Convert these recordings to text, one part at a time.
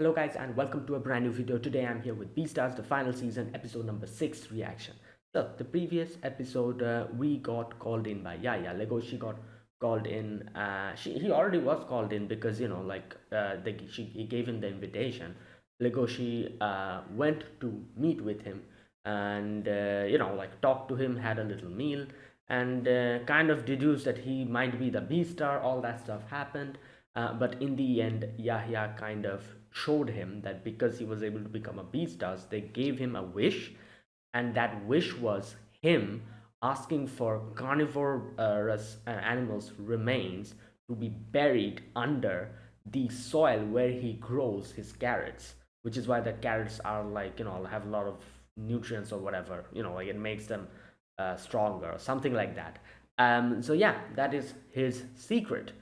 Hello guys and welcome to a brand new video. Today I'm here with Beastars, the final season, episode number 6 reaction. So the previous episode we got called in by Legoshi got called in. He already was called in because he gave him the invitation. Legoshi went to meet with him and talked to him, had a little meal, and kind of deduced that he might be the Beastar. All that stuff happened. But in the end, Yahya kind of showed him that because he was able to become a Beastars, they gave him a wish, and that wish was him asking for carnivorous animals' remains to be buried under the soil where he grows his carrots, which is why the carrots are have a lot of nutrients or whatever, like it makes them stronger or something like that. So yeah, that is his secret.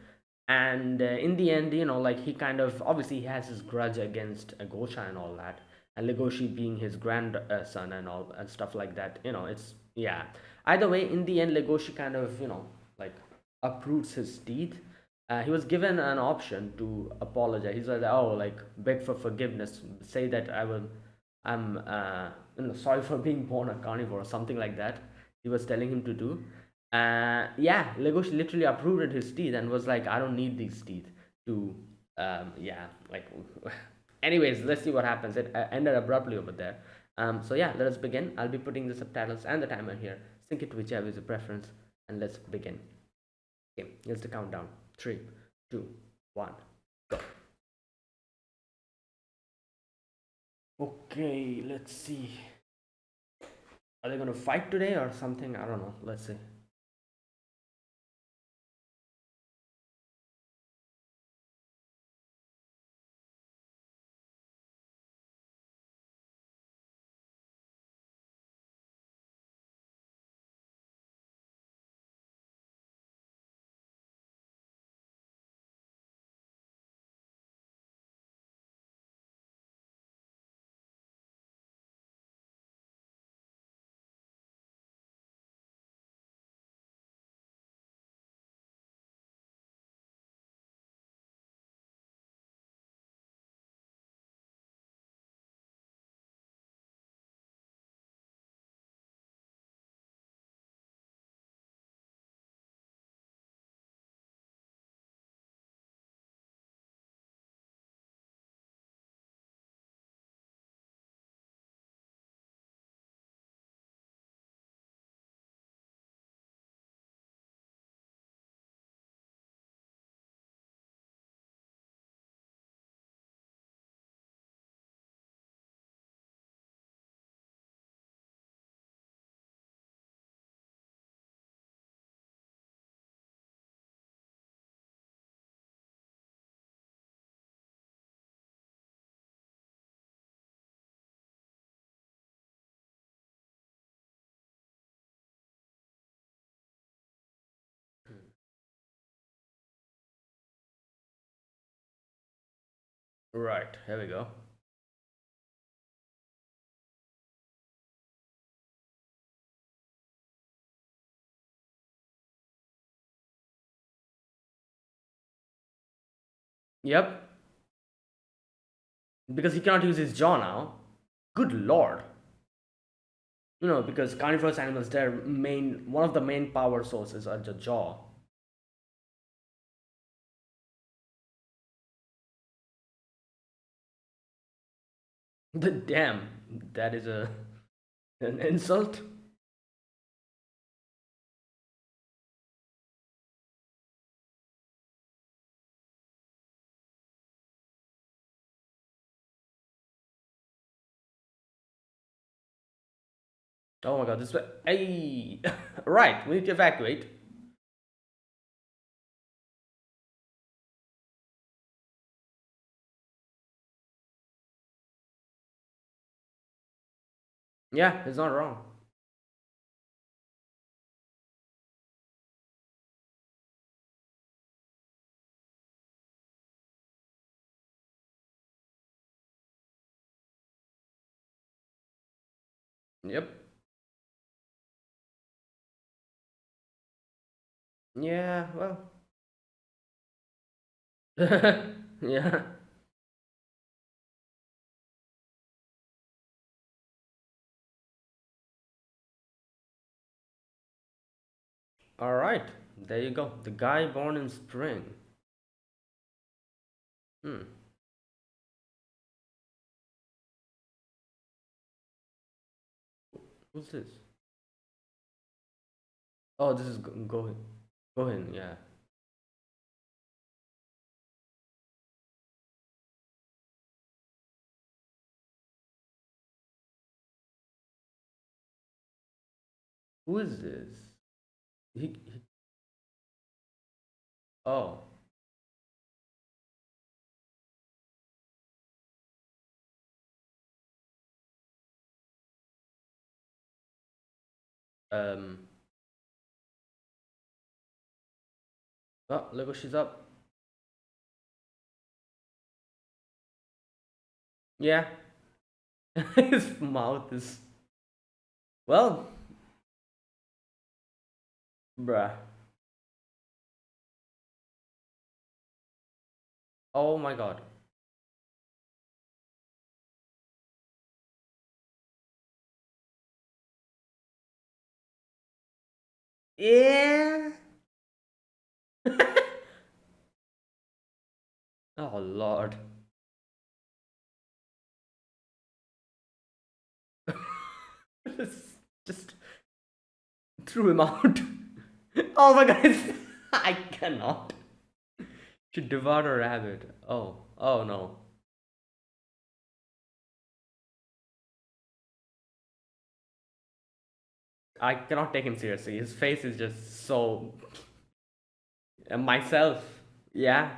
And in the end, he kind of obviously he has his grudge against Gosha and all that, and Legoshi being his grandson and all and stuff like that. It's yeah. Either way, in the end, Legoshi kind of like uproots his teeth. He was given an option to apologize. He's like, oh, like beg for forgiveness, say that I'm sorry for being born a carnivore or something like that. He was telling him to do. Yeah, Legoshi literally uprooted his teeth and was like, I don't need these teeth to, yeah, like, anyways, let's see what happens. It ended abruptly over there. So yeah, let us begin. I'll be putting the subtitles and the timer here. Sync it to whichever is your preference, and let's begin. Okay, here's the countdown. 3, 2, 1, go. Okay, let's see. Are they gonna fight today or something? I don't know. Let's see. Right, here we go. Yep, because he cannot use his jaw now. Good lord. Because carnivorous animals, their main one of the main power sources are the jaw. But damn, that is an insult. Oh my god, this way. Hey, right, we need to evacuate. Yeah, it's not wrong. Yep. Yeah, well. Yeah. All right, there you go. The guy born in spring. Hmm. Who's this? Oh, this is Gohin. Gohin, yeah. Who is this? He oh, um, oh, look what she's up. Yeah, his mouth is well, bruh. Oh my god. Yeah. Oh lord. Just threw him out. Oh my god, I cannot. Should devour a rabbit. Oh, oh no. I cannot take him seriously. His face is just so. Myself. Yeah.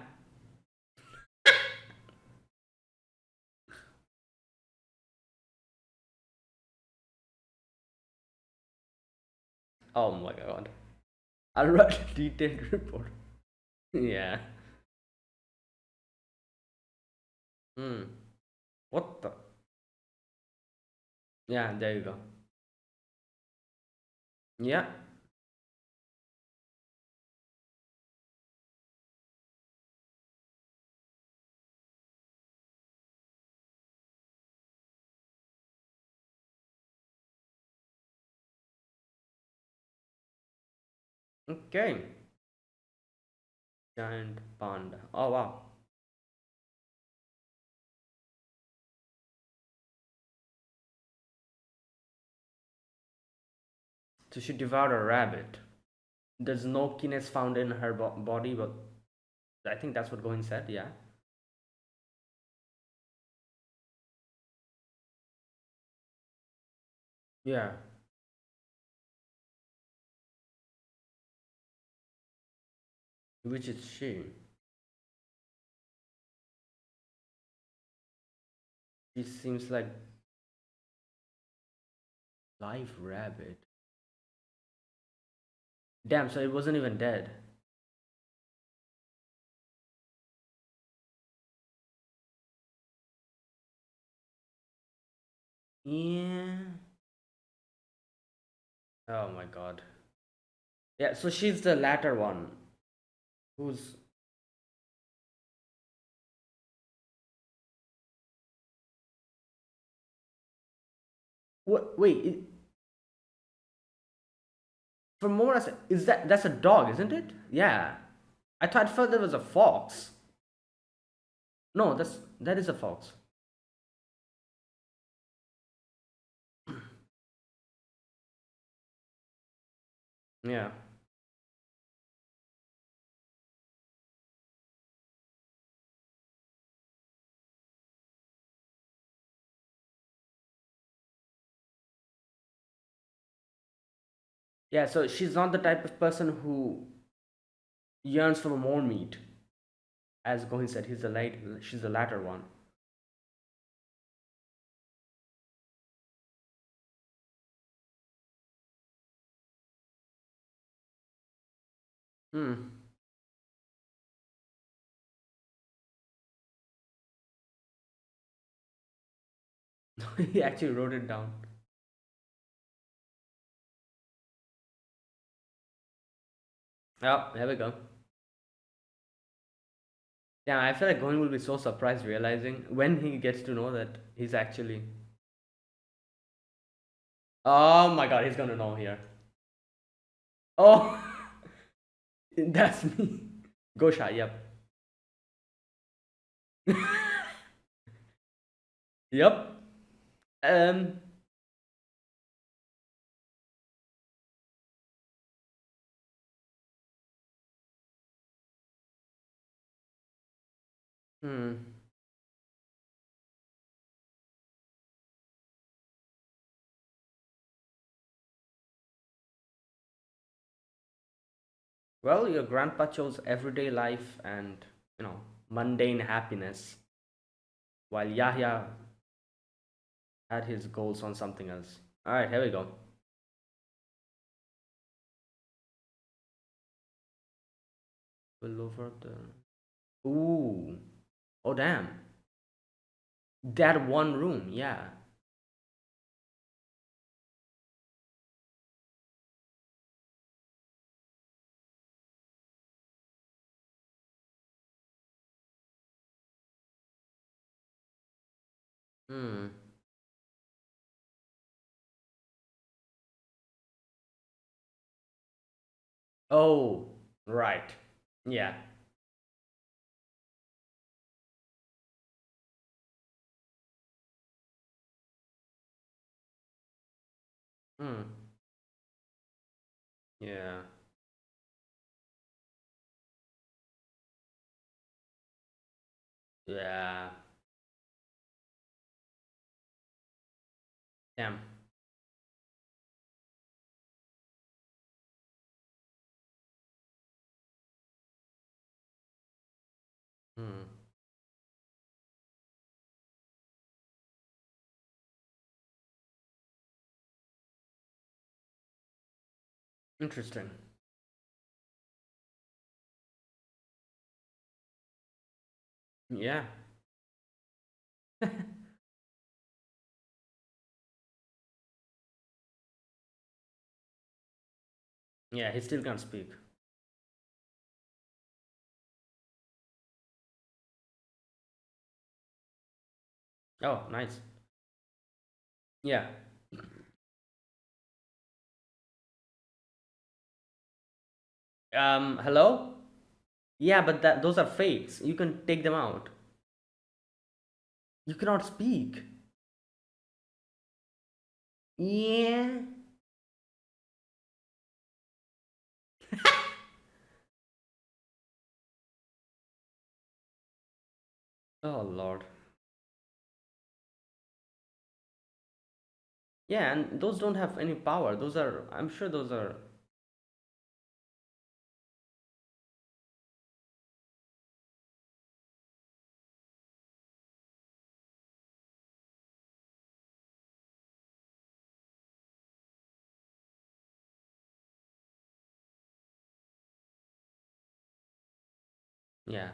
Oh my god. I'll write a detailed report. Yeah. Hmm. What the? Yeah, there you go. Yeah. Okay. Giant panda. Oh wow. So she devoured a rabbit. There's no keenness found in her body, but I think that's what Goin said. Yeah. Yeah. Which is she? She seems like live rabbit. Damn. So it wasn't even dead. Yeah. Oh my god. Yeah. So she's the latter one. Who's what? Wait. From what I said, is that's a dog, isn't it? Yeah. I thought first there was a fox. No, that is a fox. Yeah. Yeah, so she's not the type of person who yearns for more meat. As Gohin said, she's the latter one. Hmm. He actually wrote it down. Oh, there we go. Yeah, I feel like Gohin will be so surprised realizing when he gets to know that he's actually. Oh my god, he's gonna know here. Oh, That's me. Gosha, yep. Yep. Um, hmm. Well, your grandpa chose everyday life and, you know, mundane happiness, while Yahya had his goals on something else. All right, here we go. Well, over the. Ooh. Oh, damn. That one room, yeah. Hmm. Oh, right. Yeah. Hmm. Yeah. Yeah. Damn. Hmm. Interesting. Yeah. Yeah, he still can't speak. Oh, nice. Yeah. Hello? Yeah, but those are fakes. You can take them out. You cannot speak. Yeah. Oh, Lord. Yeah, and those don't have any power. Those are, I'm sure those are, yeah.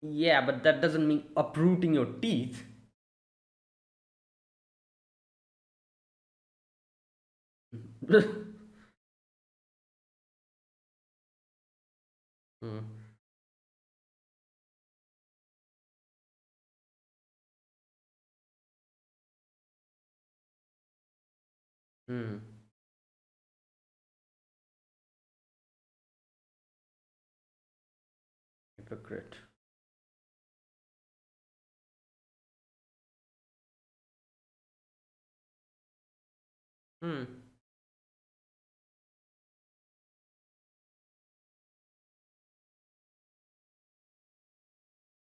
Yeah, but that doesn't mean uprooting your teeth. Hmm. Hmm. Hypocrite. Hmm.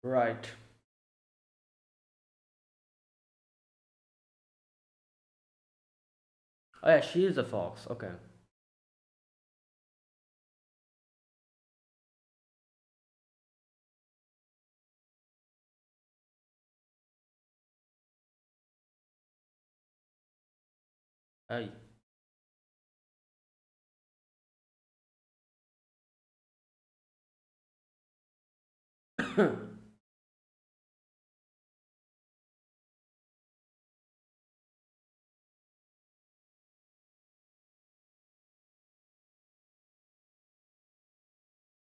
Right. Oh, yeah, she is a fox. Okay. Hey.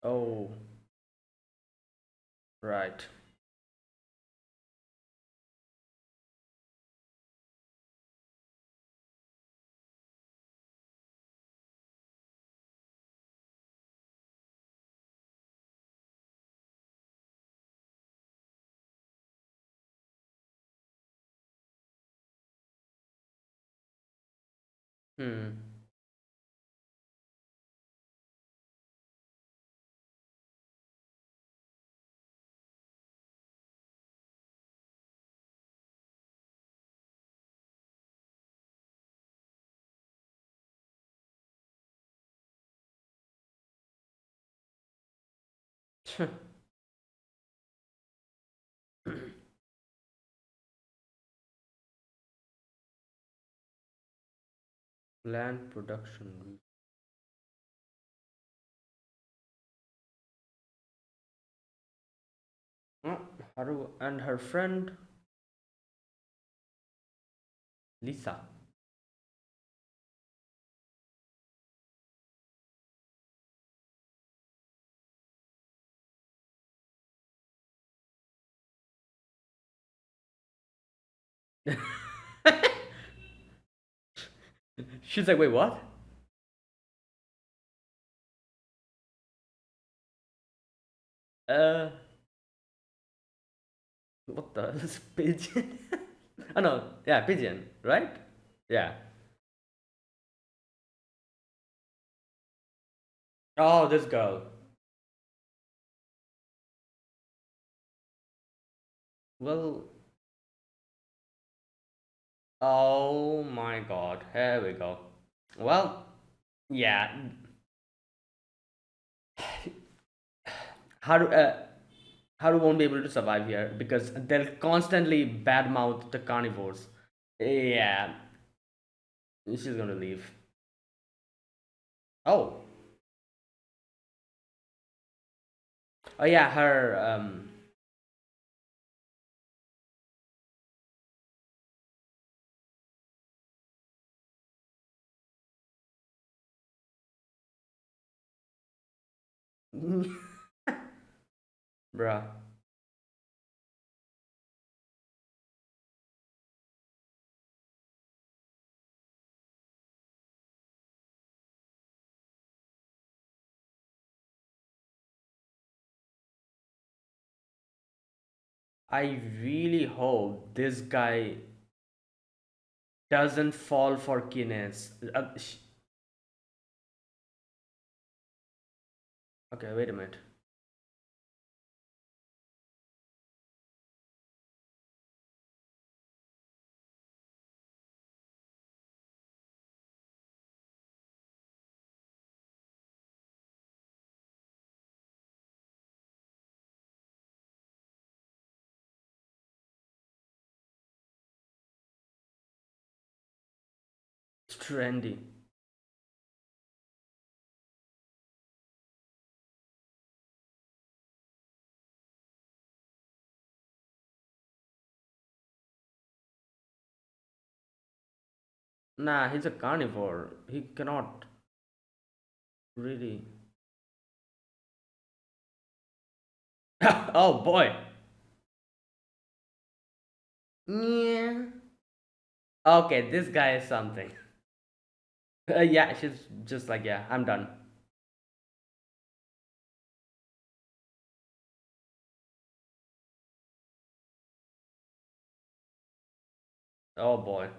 Oh, right. Hmm. Land production. Oh, Haru and her friend Lisa. She's like, wait, what? Uh, what the? This pigeon? Oh no, yeah, pigeon, right? Yeah. Oh, this girl. Well, oh my god, here we go. Well, yeah, Haru, Haru won't be able to survive here because they'll constantly badmouth the carnivores. Yeah, she's gonna leave. Oh, oh yeah, her bruh. I really hope this guy doesn't fall for Kines. Okay, wait a minute. It's trendy. Nah, he's a carnivore. He cannot really. Oh boy. Yeah. Okay, this guy is something. Yeah, she's just like, yeah, I'm done. Oh boy.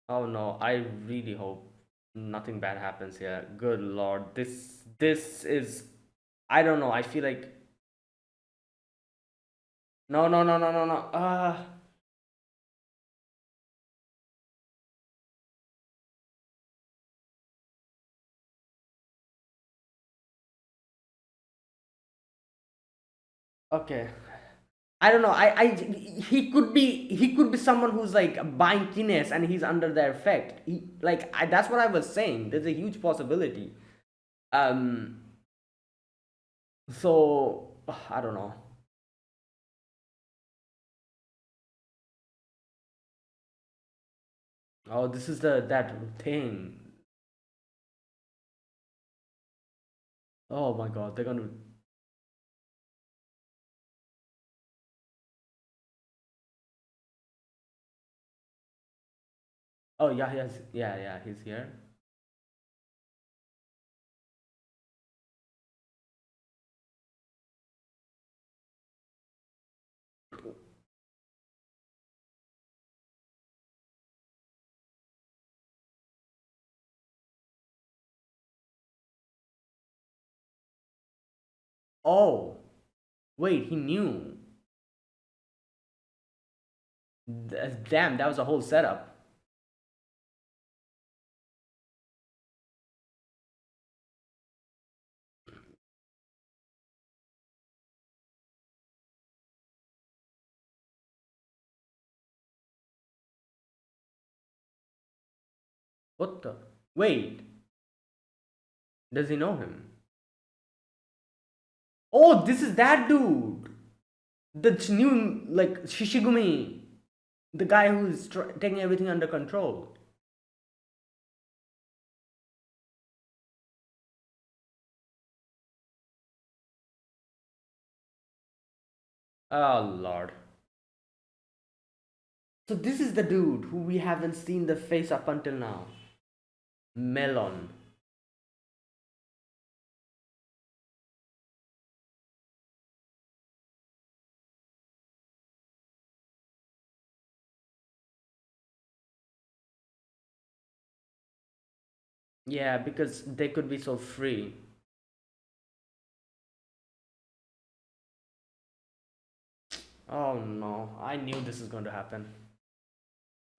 Oh no, I really hope nothing bad happens here. Good lord. This is, I don't know. I feel like no, no, no, no, no, no. Okay. I don't know. He could be someone who's like buying Kines and he's under their effect. That's what I was saying. There's a huge possibility. Um. So I don't know. Oh, this is the that thing. Oh my god, they're gonna. Oh yeah, yes, yeah, yeah. He's here. Oh, wait, he knew. Damn, that was a whole setup. What the? Wait, does he know him? Oh, this is that dude. The new, like, Shishigumi. The guy who's taking everything under control. Oh, Lord. So this is the dude who we haven't seen the face up until now. Melon. Yeah, because they could be so free. Oh no, I knew this is going to happen.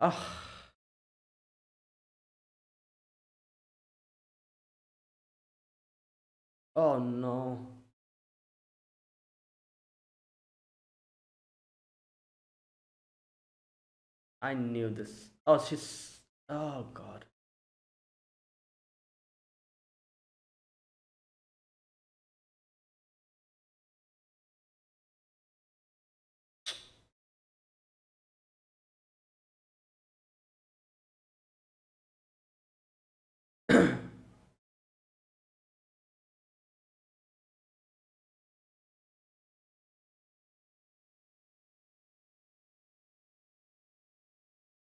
Oh, oh no. I knew this. Oh, she's. Oh god.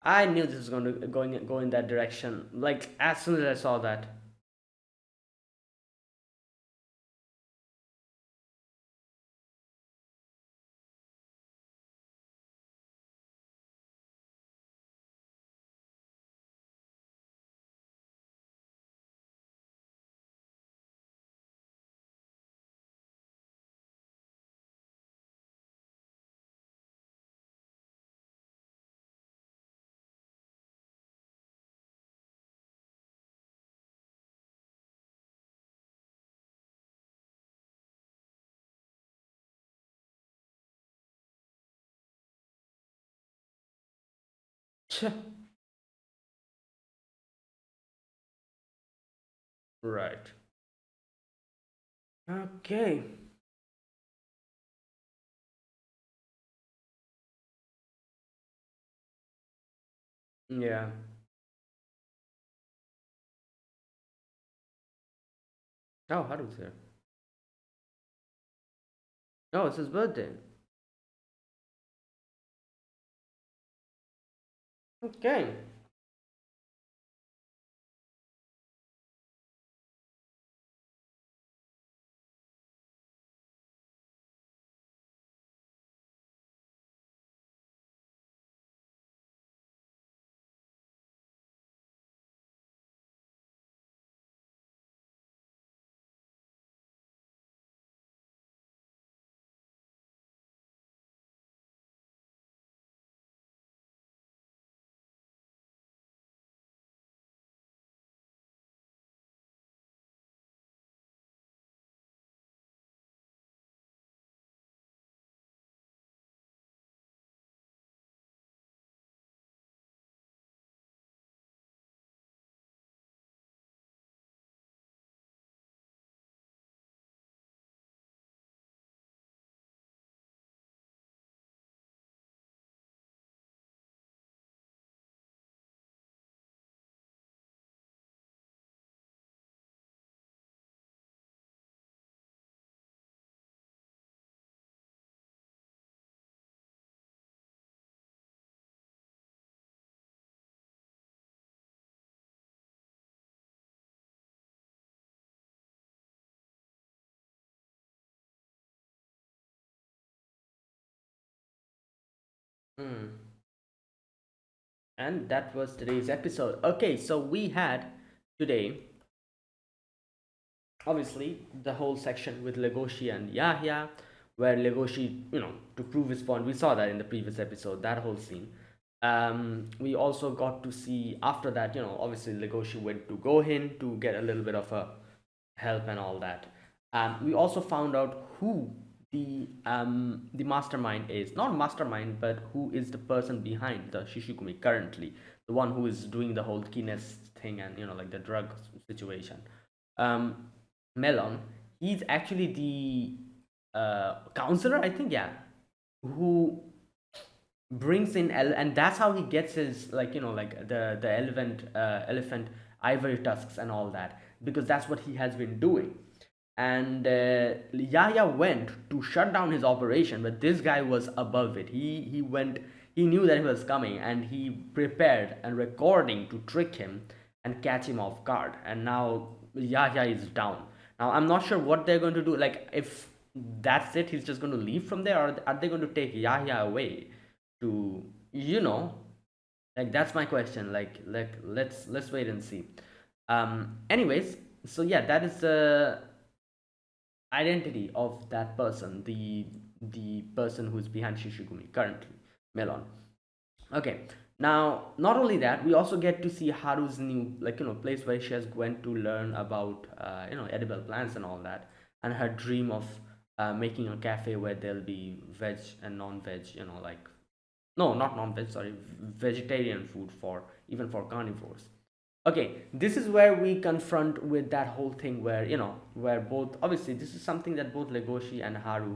I knew this was going to go in that direction. Like as soon as I saw that. Right. Okay. Yeah. Oh, how do we say? No, it's his birthday. Okay. Mm. And that was today's episode. Okay, so we had today obviously the whole section with Legoshi and Yahya, where Legoshi, to prove his point, we saw that in the previous episode, that whole scene. We also got to see after that, obviously Legoshi went to Gohin to get a little bit of a help and all that. We also found out who the mastermind is. Not mastermind, but who is the person behind the Shishigumi currently, the one who is doing the whole Kines thing and like the drug situation. um, Melon, he's actually the counselor, I think, yeah, who brings in and that's how he gets his, like, like the elephant ivory tusks and all that, because that's what he has been doing. And Yahya went to shut down his operation, but this guy was above it. He went. He knew that he was coming, and he prepared a recording to trick him and catch him off guard. And now Yahya is down. Now I'm not sure what they're going to do. Like, if that's it, he's just going to leave from there, or are they going to take Yahya away to, like, that's my question. Like let's wait and see. Anyways, so yeah, that is the identity of that person, the person who's behind Shishigumi currently, Melon. Okay, now not only that, we also get to see Haru's new, like, place where she has went to learn about edible plants and all that, and her dream of making a cafe where there'll be veg and non-veg, like, no, not non-veg, sorry, vegetarian food for even for carnivores. Okay, this is where we confront with that whole thing where, where both, obviously this is something that both Legoshi and Haru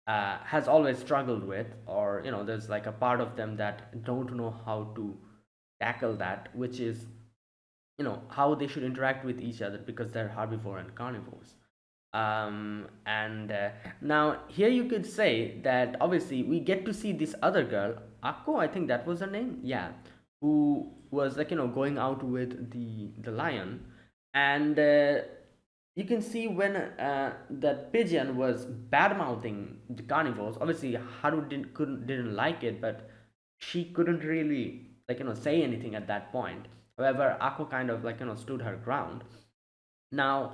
has always struggled with, or there's like a part of them that don't know how to tackle that, which is, how they should interact with each other, because they're herbivore and carnivores. And now here you could say that obviously we get to see this other girl, Akko, I think that was her name, yeah, who was, like, going out with the lion. And you can see when that pigeon was bad mouthing the carnivores. Obviously Haru didn't like it, but she couldn't really, like, say anything at that point. However, Akko kind of, like, stood her ground. Now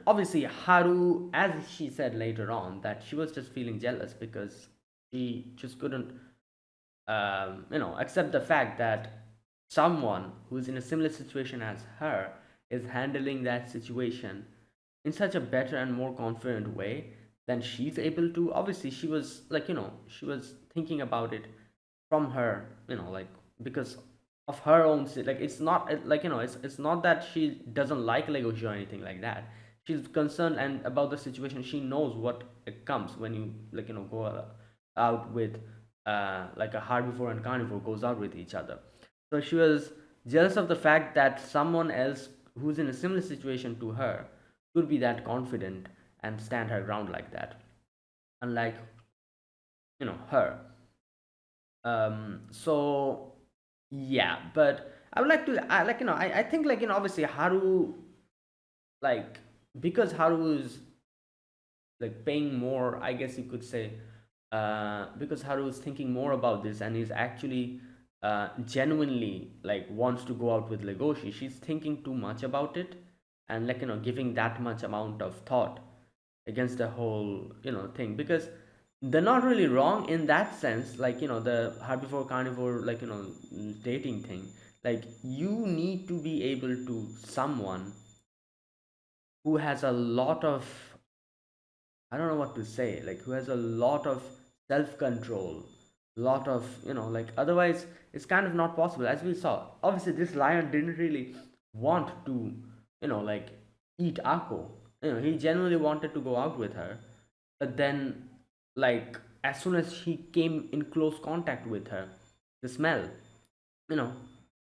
obviously Haru, as she said later on, that she was just feeling jealous because she just couldn't accept the fact that someone who's in a similar situation as her is handling that situation in such a better and more confident way than she's able to. Obviously she was, like, she was thinking about it from her, like, because of her own like, it's not like, it's not that she doesn't like Legoshi or anything like that. She's concerned and about the situation. She knows what it comes when you, like, go out with like a herbivore and carnivore goes out with each other. So she was jealous of the fact that someone else who's in a similar situation to her could be that confident and stand her ground like that, unlike, her. So yeah, but I would like to, like, I think, like, obviously Haru, like, because Haru is, like, paying more, I guess you could say, because Haru is thinking more about this and is actually genuinely, like, wants to go out with Legoshi. She's thinking too much about it, and, like, giving that much amount of thought against the whole, thing, because they're not really wrong in that sense, like, the herbivore carnivore, like, dating thing. Like, you need to be able to someone who has a lot of, I don't know what to say, like, who has a lot of self control, lot of, like, otherwise it's kind of not possible. As we saw, obviously this lion didn't really want to, like, eat Ako. He genuinely wanted to go out with her, but then, like, as soon as he came in close contact with her, the smell, you know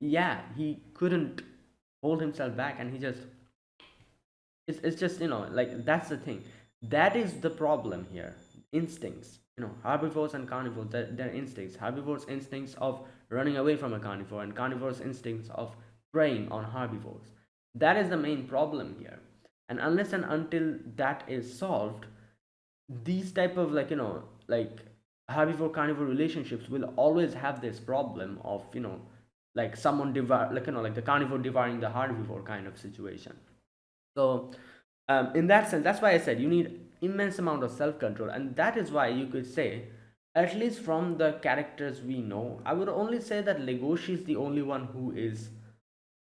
yeah, he couldn't hold himself back, and he just, it's just, like, that's the thing. That is the problem here. Instincts, herbivores and carnivores, their instincts. Herbivores instincts of running away from a carnivore, and carnivores instincts of preying on herbivores. That is the main problem here. And unless and until that is solved, these type of, like, like, herbivore carnivore relationships will always have this problem of, like, someone devour, like, like the carnivore devouring the herbivore kind of situation. So In that sense, that's why I said you need immense amount of self-control, and that is why you could say, at least from the characters we know, I would only say that Legoshi is the only one who is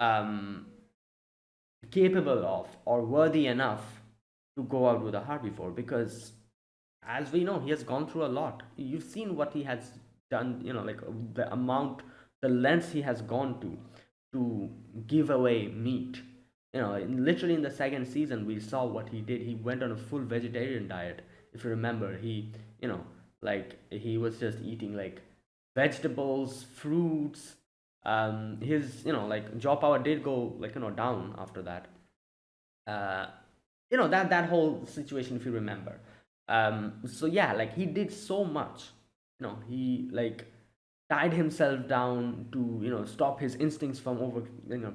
um, capable of or worthy enough to go out with a herbivore, because as we know, he has gone through a lot. You've seen what he has done, like the amount, the lengths he has gone to give away meat. Literally in the second season, we saw what he did. He went on a full vegetarian diet. If you remember, you know, he was just eating like vegetables, fruits. His, like jaw power did go like down after that. uh, that whole situation, if you remember. So yeah, like he did so much. He like tied himself down to stop his instincts from over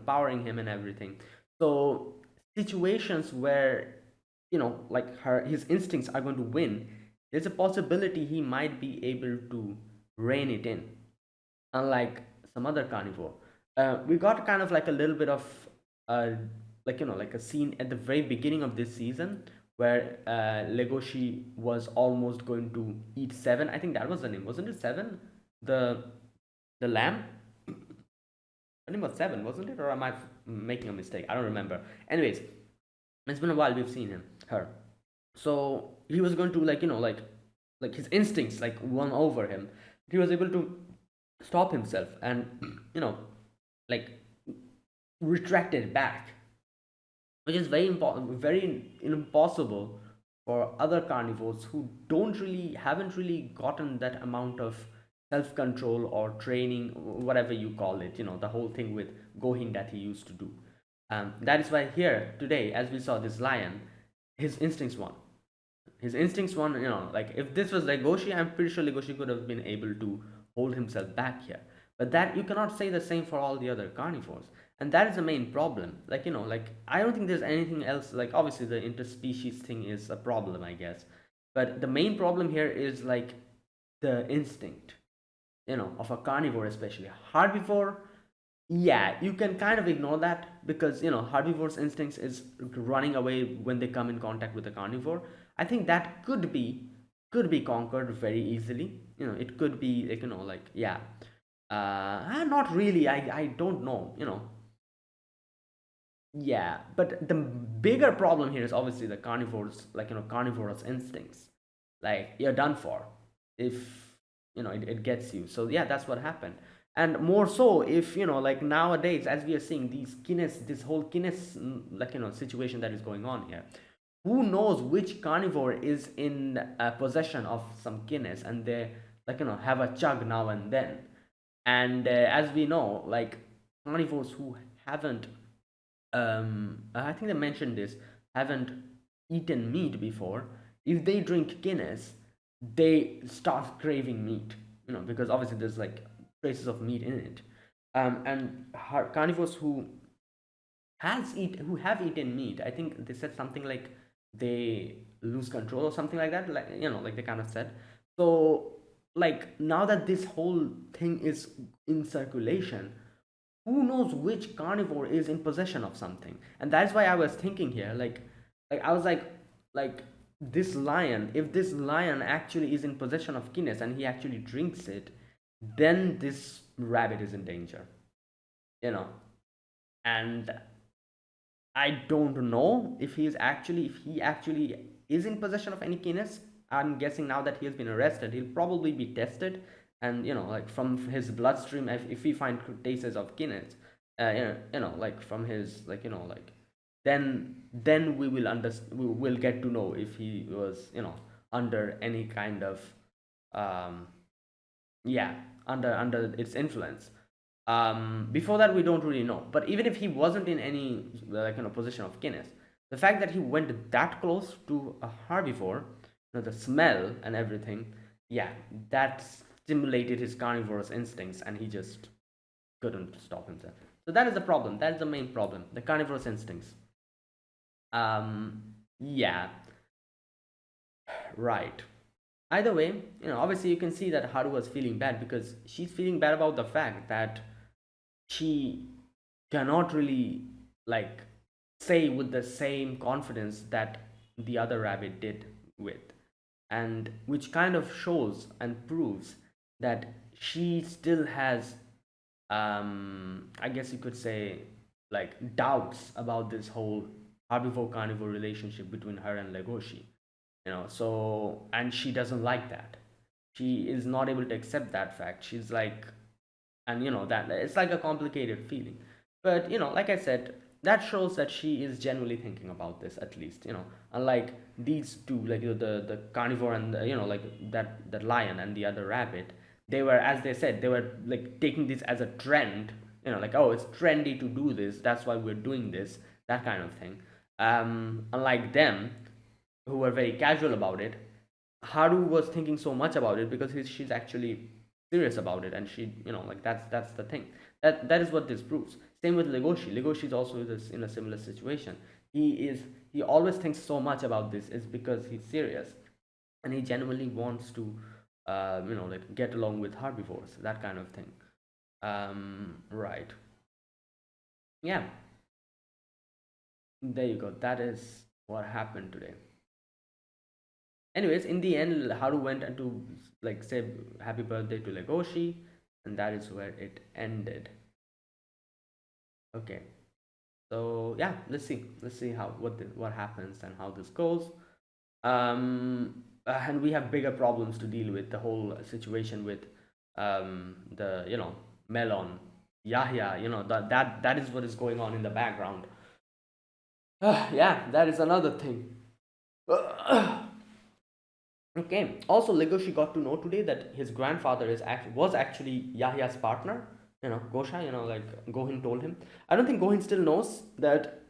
powering him and everything. So situations where like his instincts are going to win, there's a possibility he might be able to rein it in, unlike some other carnivore. We got kind of like a little bit of uh, like a scene at the very beginning of this season where Legoshi was almost going to eat Seven. I think that was the name, wasn't it? Seven, the lamb. The name was Seven, wasn't it? Or am I making a mistake? I don't remember. Anyways, it's been a while we've seen her. So he was going to like his instincts like won over him. He was able to stop himself and like retracted back, which is very important, very impossible for other carnivores who haven't really gotten that amount of self control or training, whatever you call it. The whole thing with Gohin that he used to do. That is why here today, as we saw this lion, his instincts won. His instincts won. Like if this was Legoshi, I'm pretty sure Legoshi could have been able to hold himself back here. But that you cannot say the same for all the other carnivores, and that is the main problem. Like like I don't think there's anything else. Like obviously the interspecies thing is a problem, I guess, but the main problem here is like the instinct, of a carnivore, especially herbivore. Yeah, you can kind of ignore that because herbivores instincts is running away when they come in contact with a carnivore. I think that could be conquered very easily. It could be like like yeah. Not really. I don't know. Yeah, but the bigger problem here is obviously the carnivores, like carnivorous instincts. Like you're done for if it gets you. So yeah, that's what happened. And more so if like nowadays, as we are seeing this whole kines like situation that is going on here. Who knows which carnivore is in possession of some kines, and they like have a chug now and then. And as we know, like carnivores who haven't I think they mentioned this, haven't eaten meat before, if they drink Guinness, they start craving meat, because obviously there's like traces of meat in it. And carnivores who have eaten meat, I think they said something like they lose control or something like that, like like they kind of said. So like now that this whole thing is in circulation, who knows which carnivore is in possession of something. And that's why I was thinking here, like I was like this lion, if this lion actually is in possession of Guinness and he actually drinks it, then this rabbit is in danger, you know and I don't know if he actually is in possession of any Guinness. I'm guessing now that he has been arrested, he'll probably be tested, and like from his bloodstream, if we find traces of Guinness, like from his like then we will get to know if he was under any kind of um yeah, under its influence. Before that we don't really know, but even if he wasn't in any position of Guinness, the fact that he went that close to a herbivore, the smell and everything, yeah, that stimulated his carnivorous instincts and he just couldn't stop himself. So that is the problem, that is the main problem, the carnivorous instincts. um yeah, right. Either way, obviously you can see that Haru was feeling bad because she's feeling bad about the fact that she cannot really like say with the same confidence that the other rabbit did with, and which kind of shows and proves that she still has, I guess you could say, like doubts about this whole herbivore carnivore relationship between her and Legoshi. So, and she doesn't like that. She is not able to accept that fact. She's like, and that it's like a complicated feeling. But like I said, that shows that she is genuinely thinking about this, at least. Unlike these two, like the carnivore and like that lion and the other rabbit, they were, as they said, they were like taking this as a trend. Like, oh, it's trendy to do this, that's why we're doing this, that kind of thing. Unlike them, who were very casual about it, Haru was thinking so much about it because she's actually serious about it, and she, like that's the thing. That is what this proves. Same with Legoshi. Legoshi is also in a similar situation. He always thinks so much about this is because he's serious, and he genuinely wants to, like get along with herbivores, that kind of thing. Right. Yeah. There you go. That is what happened today. Anyways, in the end, Haru went and to like say happy birthday to Legoshi, and that is where it ended. Okay, so yeah, let's see how what happens and how this goes. And we have bigger problems to deal with, the whole situation with the Melon Yahya. That is what is going on in the background. Yeah, that is another thing. Okay. Also, Legoshi got to know today that his grandfather was actually Yahya's partner. Gosha. Like Gohin told him. I don't think Gohin still knows that.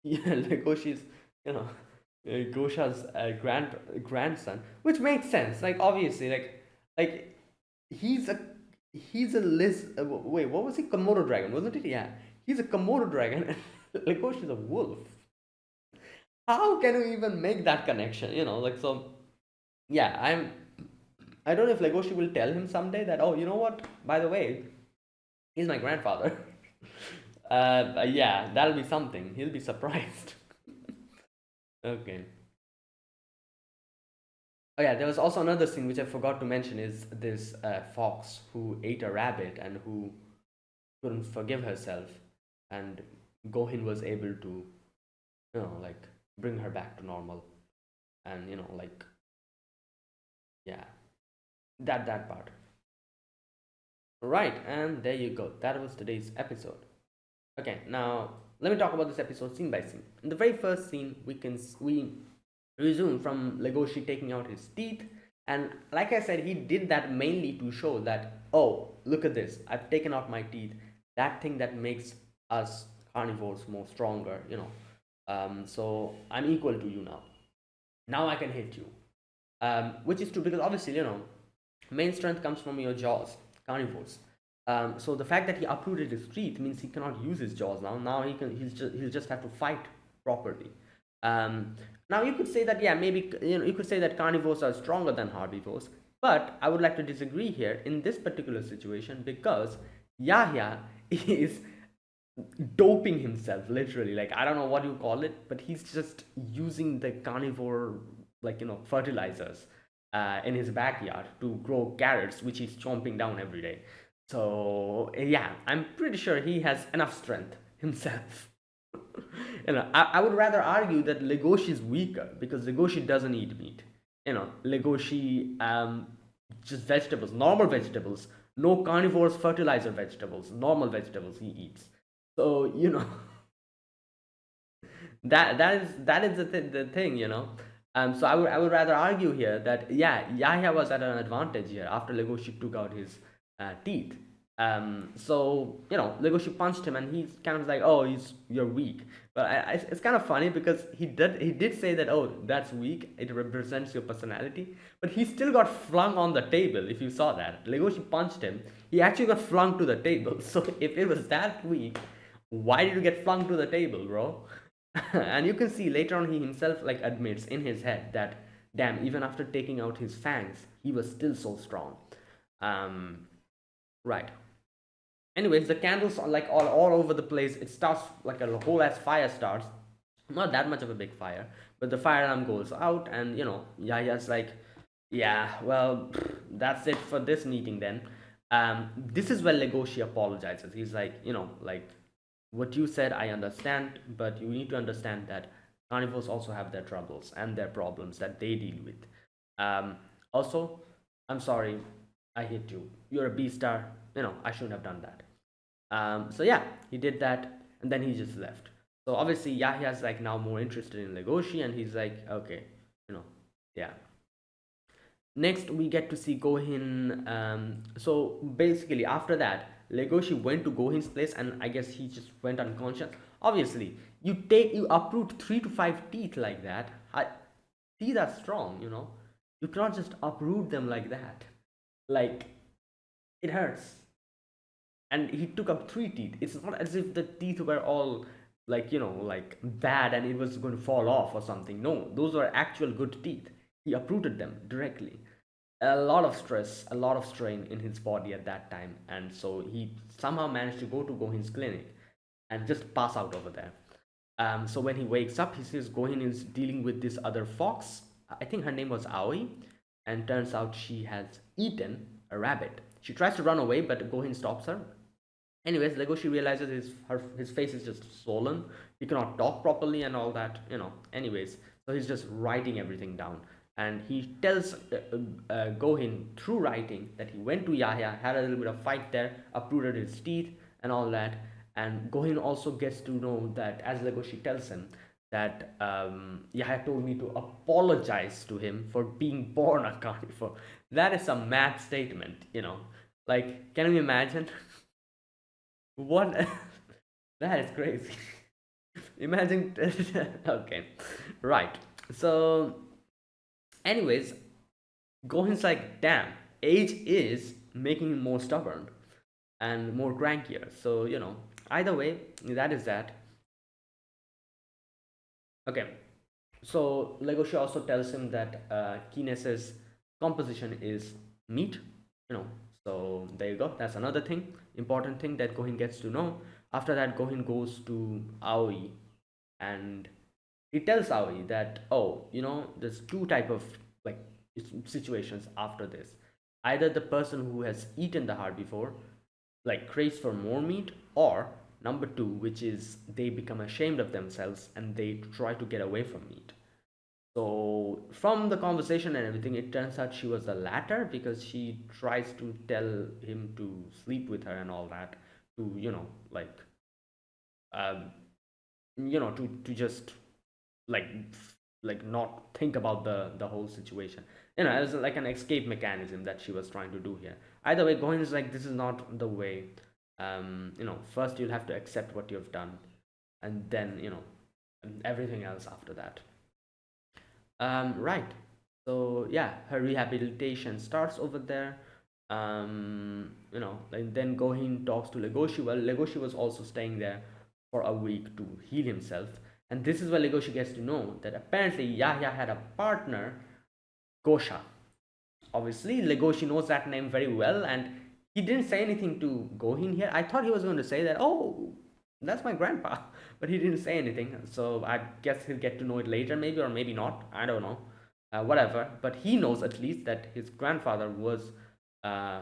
Yeah, Legoshi's, you know, Gosha's grandson, which makes sense. Like obviously, like he's a he's a Liz. Wait, what was he? Komodo dragon, wasn't it? Yeah, he's a Komodo dragon. Legoshi's a wolf. How can you even make that connection? Like so. Yeah, I don't know if Legoshi will tell him someday that, oh, you know what? By the way, he's my grandfather. Yeah, that'll be something. He'll be surprised. Okay. Oh yeah, there was also another thing which I forgot to mention is this fox who ate a rabbit and who couldn't forgive herself, and Gohin was able to, like bring her back to normal, and like yeah, that part. Right, and there you go. That was today's episode. Okay, now let me talk about this episode scene by scene. In the very first scene, we resume from Legoshi taking out his teeth, and like I said, he did that mainly to show that, oh, look at this, I've taken out my teeth. That thing that makes us carnivores more stronger. So I'm equal to you now. Now I can hit you. Which is true because obviously, main strength comes from your jaws, carnivores. So the fact that he uprooted his teeth means he cannot use his jaws now. Now he'll just have to fight properly. Now you could say that, yeah, maybe you could say that carnivores are stronger than herbivores, but I would like to disagree here in this particular situation because Yahya is doping himself literally. Like, I don't know what you call it, but he's just using the carnivore, like, fertilizers in his backyard to grow carrots, which he's chomping down every day. So yeah, I'm pretty sure he has enough strength himself. I would rather argue that Legoshi is weaker because Legoshi doesn't eat meat. Legoshi, just vegetables, normal vegetables, no carnivores, fertilizer vegetables, normal vegetables he eats. So that is the thing. So I would rather argue here that, yeah, Yahya was at an advantage here after Legoshi took out his teeth. So Legoshi punched him, and he's kind of like, oh, you're weak. But it's kind of funny because he did say that, oh, that's weak. It represents your personality. But he still got flung on the table. If you saw that, Legoshi punched him. He actually got flung to the table. So if it was that weak, why did you get flung to the table, bro? And you can see later on he himself like admits in his head that, damn, even after taking out his fangs, he was still so strong. Right. Anyways, the candles are like all over the place. It starts like a whole ass fire starts. not that much of a big fire, but the fire alarm goes out, and Yahya's like, yeah, well, that's it for this meeting then. This is where Legoshi apologizes. He's like, like, what you said I understand, but you need to understand that carnivores also have their troubles and their problems that they deal with. um, Also, I'm sorry, I hit you, you're a B-star, I shouldn't have done that. So yeah, he did that, and then he just left. So obviously Yahya's like now more interested in Legoshi, and he's like, okay, yeah. Next, we get to see Gohin. So basically, after that, Legoshi went to Gohin's place, and I guess he just went unconscious. Obviously, you uproot 3 to 5 teeth like that. Teeth are strong, You cannot just uproot them like that. Like, it hurts. And he took up 3 teeth. It's not as if the teeth were all like like bad and it was going to fall off or something. No, those were actual good teeth. He uprooted them directly. A lot of stress, a lot of strain in his body at that time, and so he somehow managed to go to Gohin's clinic and just pass out over there. So when he wakes up, he sees Gohin is dealing with this other fox. I think her name was Aoi, and turns out she has eaten a rabbit. She tries to run away, but Gohin stops her. Anyways, Legoshi realizes his face is just swollen. He cannot talk properly and all that. Anyways, so he's just writing everything down, and he tells Gohin through writing that he went to Yahya, had a little bit of fight there, uprooted his teeth and all that. And Gohin also gets to know that, as Legoshi tells him, that Yahya told me to apologize to him for being born a carnivore. That is a mad statement. Like, can you imagine? What? That is crazy. Imagine. Okay, right. So, anyways, Gohin's like, damn, age is making him more stubborn and more crankier. So, either way, that is that. Okay, so Legoshi also tells him that Kines's composition is meat, So there you go. That's another thing, important thing that Gohin gets to know. After that, Gohin goes to Aoi, and he tells Aoi that, oh, there's two type of like situations after this. Either the person who has eaten the heart before like craves for more meat, or number two, which is they become ashamed of themselves and they try to get away from meat. So from the conversation and everything, it turns out she was the latter, because she tries to tell him to sleep with her and all that, to like um to just like not think about the whole situation. As like an escape mechanism that she was trying to do here. Either way, Gohin is like, this is not the way. First you'll have to accept what you've done, and then everything else after that. Right. So yeah, her rehabilitation starts over there. And then Gohin talks to Legoshi. Well, Legoshi was also staying there for a week to heal himself. And this is where Legoshi gets to know that apparently Yahya had a partner, Gosha. Obviously, Legoshi knows that name very well, and he didn't say anything to Gohin here. I thought he was going to say that, oh, that's my grandpa, but he didn't say anything. So I guess he'll get to know it later, maybe, or maybe not. I don't know. Whatever. But he knows at least that his grandfather was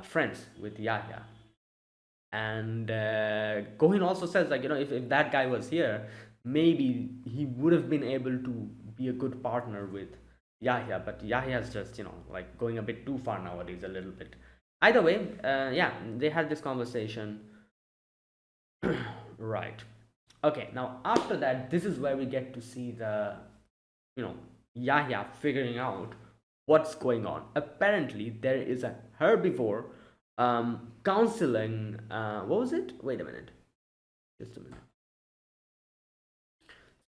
friends with Yahya. And Gohin also says, like, if that guy was here, maybe he would have been able to be a good partner with Yahya. But Yahya's just, like going a bit too far nowadays, a little bit. Either way, yeah, they had this conversation. Right. Okay, now after that, this is where we get to see the, Yahya figuring out what's going on. Apparently, there is a herbivore counseling. What was it? Wait a minute. Just a minute.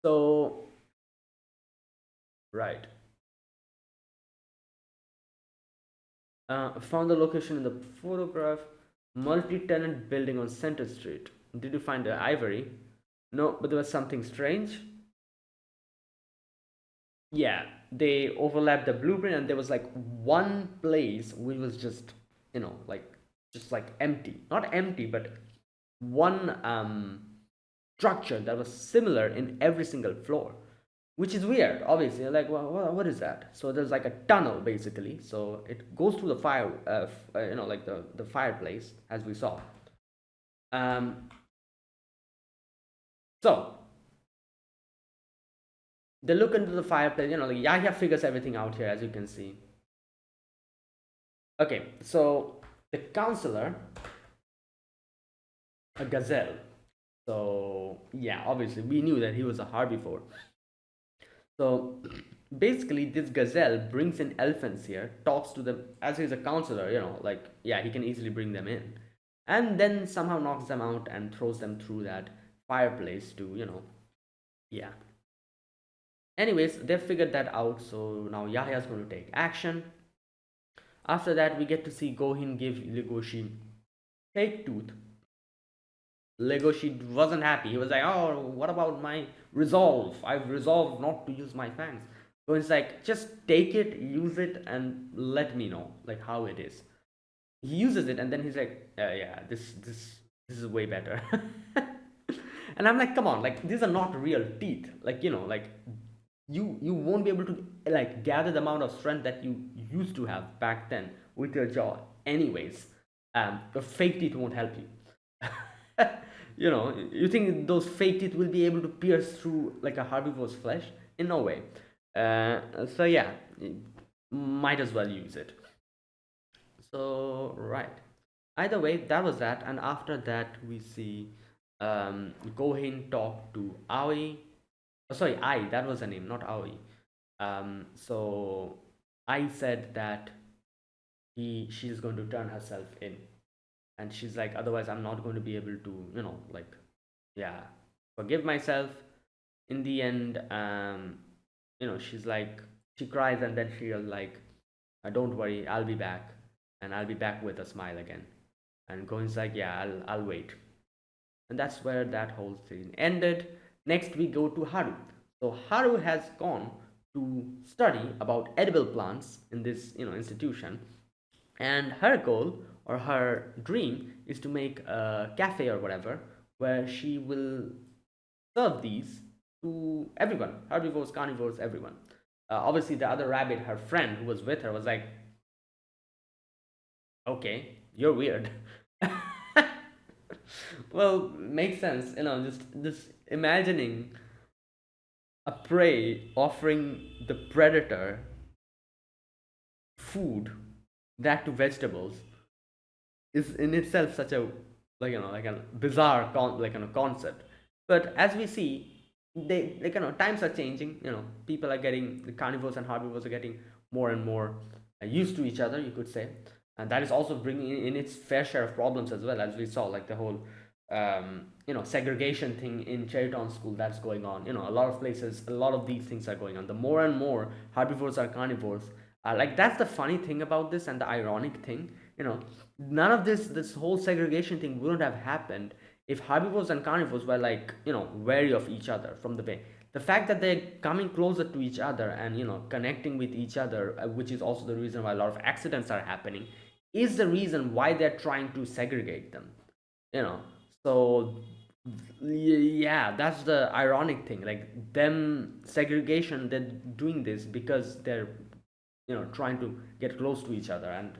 So, right. Found the location in the photograph. Multi-tenant building on Center Street. Did you find the ivory? No, but there was something strange. Yeah, they overlapped the blueprint, and there was like one place which was just, like just like empty. Not empty, but one structure that was similar in every single floor. which is weird. Obviously, like, what is that? So there's like a tunnel basically. So it goes through the fire, like the fireplace as we saw. Um, so they look into the fireplace. Like Yahya figures everything out here, as you can see. Okay, so the counselor, a gazelle. So yeah, obviously we knew that he was a herbivore. So basically, this gazelle brings in elephants here, talks to them as he's a counselor. Like yeah, he can easily bring them in, and then somehow knocks them out and throws them through that fireplace to yeah. Anyways, they figured that out. So now Yahya's going to take action. After that, we get to see Gohin give Legoshi fake tooth. Legoshi wasn't happy. He was like, "Oh, what about my resolve? I've resolved not to use my fangs." So it's like, just take it, use it, and let me know like how it is. He uses it, and then he's like, "Yeah, this is way better." And I'm like, "Come on, like these are not real teeth. Like like you won't be able to like gather the amount of strength that you used to have back then with your jaw. Anyways, the fake teeth won't help you." You think those fake teeth will be able to pierce through like a herbivore's flesh? In no way. So yeah, might as well use it. So right. Either way, that was that, and after that we see Gohin talk to Aoi. Oh, sorry, I. That was her name, not Aoi. So I said that she's going to turn herself in, and she's like, otherwise I'm not going to be able to like yeah, forgive myself. In the end, she's like, she cries, and then she'll like, don't worry, I'll be back, and I'll be back with a smile again. And Goin's like, yeah, I'll wait. And that's where that whole scene ended. Next we go to Haru. So Haru has gone to study about edible plants in this institution, and her goal or her dream is to make a cafe or whatever where she will serve these to everyone, herbivores, carnivores, everyone. Obviously the other rabbit, her friend who was with her, was like, okay, you're weird. Well, makes sense, just imagining a prey offering the predator food, that to vegetables, is in itself such a like a bizarre concept. But as we see, they like times are changing. People are getting, the carnivores and herbivores are getting more and more used to each other, you could say, and that is also bringing in its fair share of problems as well, as we saw, like the whole segregation thing in Cherrytown school that's going on. A lot of places, a lot of these things are going on. The more and more herbivores are carnivores, like that's the funny thing about this, and the ironic thing. None of this whole segregation thing wouldn't have happened if herbivores and carnivores were like wary of each other from the way. The fact that they're coming closer to each other and connecting with each other, which is also the reason why a lot of accidents are happening, is the reason why they're trying to segregate them. you know so yeah, that's the ironic thing, like them segregation, they're doing this because they're trying to get close to each other. And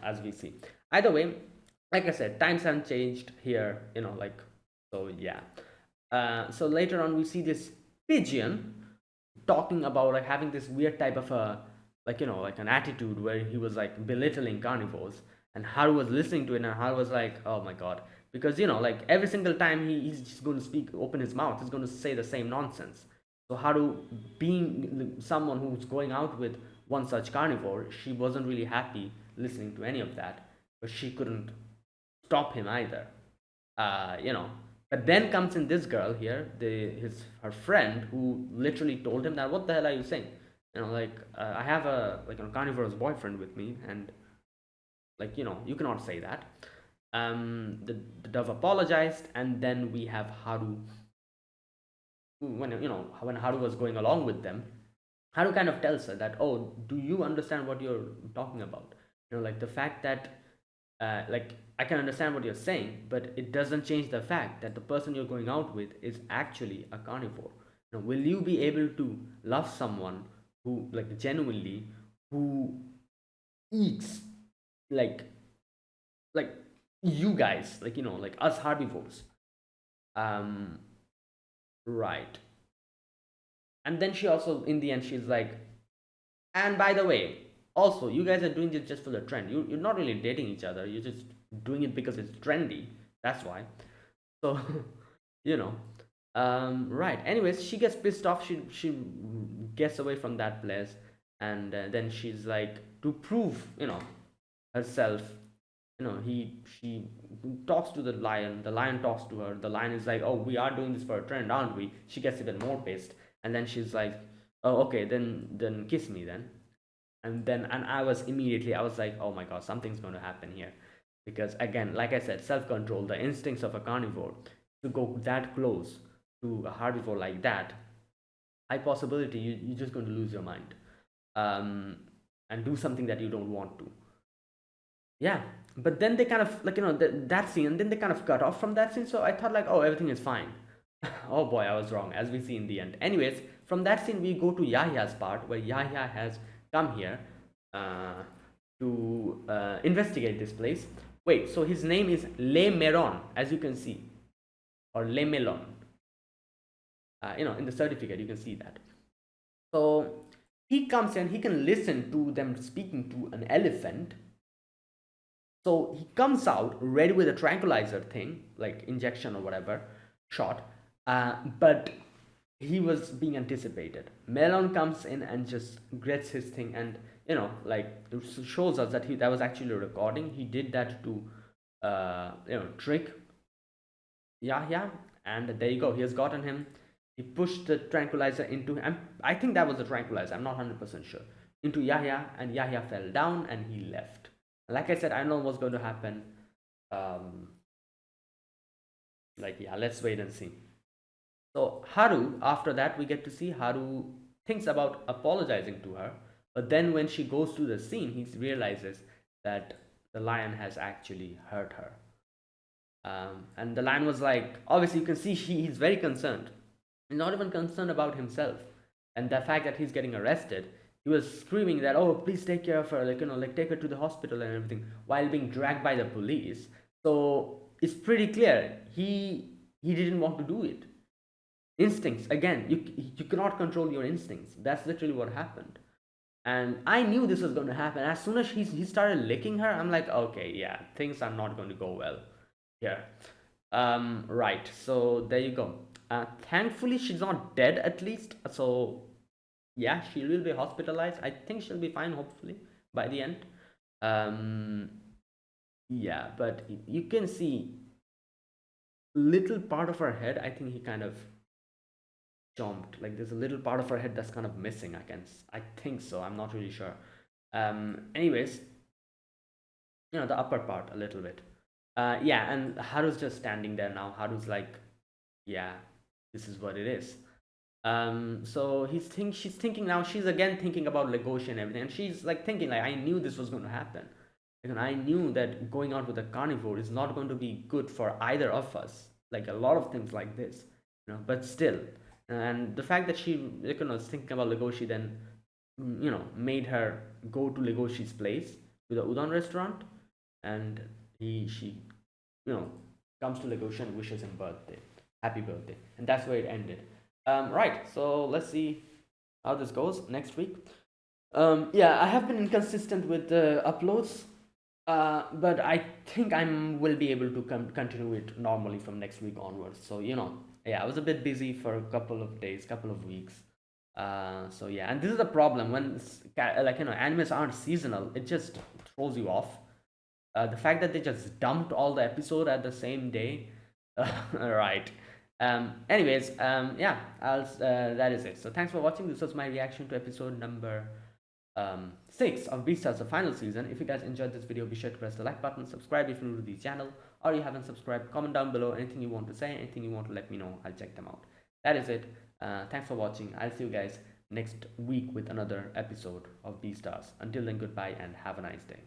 as we see, either way, like I said, times haven't changed here, like, so yeah. So later on we see this pigeon talking about like having this weird type of a, like like an attitude where he was like belittling carnivores, and Haru was listening to it, and Haru was like, oh my god, because like every single time he's just going to open his mouth, he's going to say the same nonsense. So Haru, being someone who's going out with one such carnivore, she wasn't really happy listening to any of that, but she couldn't stop him either. uh, you know. But then comes in this girl here, her friend, who literally told him that, what the hell are you saying? Like, I have a like a carnivorous boyfriend with me, and like you cannot say that. The dove apologized, and then we have Haru. When Haru was going along with them, Haru kind of tells her that, oh, do you understand what you're talking about? Like the fact that like, I can understand what you're saying, but it doesn't change the fact that the person you're going out with is actually a carnivore. Will you be able to love someone who, like, genuinely, who eats like like you guys, like, like us herbivores? um right. And then she also, in the end, she's like, and by the way, also, you guys are doing this just for the trend. You're not really dating each other, you're just doing it because it's trendy. That's why. So you know right. Anyways, she gets pissed off. She gets away from that place. And then she's like, to prove herself, he she talks to the lion. The lion talks to her. The lion is like, oh, we are doing this for a trend, aren't we? She gets even more pissed. And then she's like, oh, okay, then kiss me then. And I was like, oh my god, something's going to happen here. Because again, like I said, self-control, the instincts of a carnivore, to go that close to a herbivore like that, high possibility you're just going to lose your mind, um, and do something that you don't want to. Yeah. But then they kind of, like, that scene, and then they kind of cut off from that scene. So I thought, like, oh, everything is fine. Oh boy, I was wrong, as we see in the end. Anyways, from that scene we go to Yahya's part, where Yahya has come here uh, to investigate this place. Wait, so his name is Le Meron, as you can see, or Le Melon. In the certificate you can see that. So he comes and he can listen to them speaking to an elephant. So he comes out ready with a tranquilizer thing, like injection or whatever, shot. But he was being anticipated. Melon comes in and just gets his thing, and like, shows us that that was actually a recording. He did that to trick Yahya, and there you go. He has gotten him. He pushed the tranquilizer into him. I think that was the tranquilizer. I'm not 100% sure. Into Yahya, and Yahya fell down and he left. Like I said, I know what's going to happen. Like, yeah, let's wait and see. So Haru, after that, we get to see Haru thinks about apologizing to her, but then when she goes to the scene, he realizes that the lion has actually hurt her. And the lion was like, obviously, you can see he's very concerned. He's not even concerned about himself. And the fact that he's getting arrested, he was screaming that, oh, please take care of her, like, like, take her to the hospital and everything, while being dragged by the police. So it's pretty clear he didn't want to do it. Instincts, again, you cannot control your instincts. That's literally what happened. And I knew this was going to happen. As soon as he started licking her, I'm like, okay, yeah, things are not going to go well here. Right, so there you go. Thankfully she's not dead, at least. So yeah, she will be hospitalized. I think she'll be fine, hopefully, by the end. Yeah, but you can see little part of her head. I think he kind of chomped. Like, there's a little part of her head that's kind of missing. I think so. I'm not really sure. Anyways, the upper part a little bit. Yeah, and Haru's just standing there now. Haru's like, yeah, this is what it is. So she's thinking now. She's again thinking about Legoshi and everything, and she's like thinking, like, I knew this was going to happen. And I knew that going out with a carnivore is not going to be good for either of us. Like, a lot of things like this, but still. And the fact that she, was thinking about Legoshi, then, made her go to Legoshi's place, to the udon restaurant, and she, comes to Legoshi and wishes him happy birthday, and that's where it ended. Right. So let's see how this goes next week. Yeah, I have been inconsistent with the uploads. But I think I will be able to continue it normally from next week onwards. So, yeah, I was a bit busy for a couple of days, couple of weeks. So yeah, and this is the problem when animes aren't seasonal, it just throws you off. The fact that they just dumped all the episode at the same day, right? Anyways, yeah, that is it. So thanks for watching. This was my reaction to episode number 6 of Beastars, the final season. If you guys enjoyed this video, be sure to press the like button, subscribe if you're new to the channel, or you haven't subscribed. Comment down below anything you want to say, anything you want to let me know. I'll check them out. That is it. Thanks for watching. I'll see you guys next week with another episode of Beastars. Until then, goodbye and have a nice day.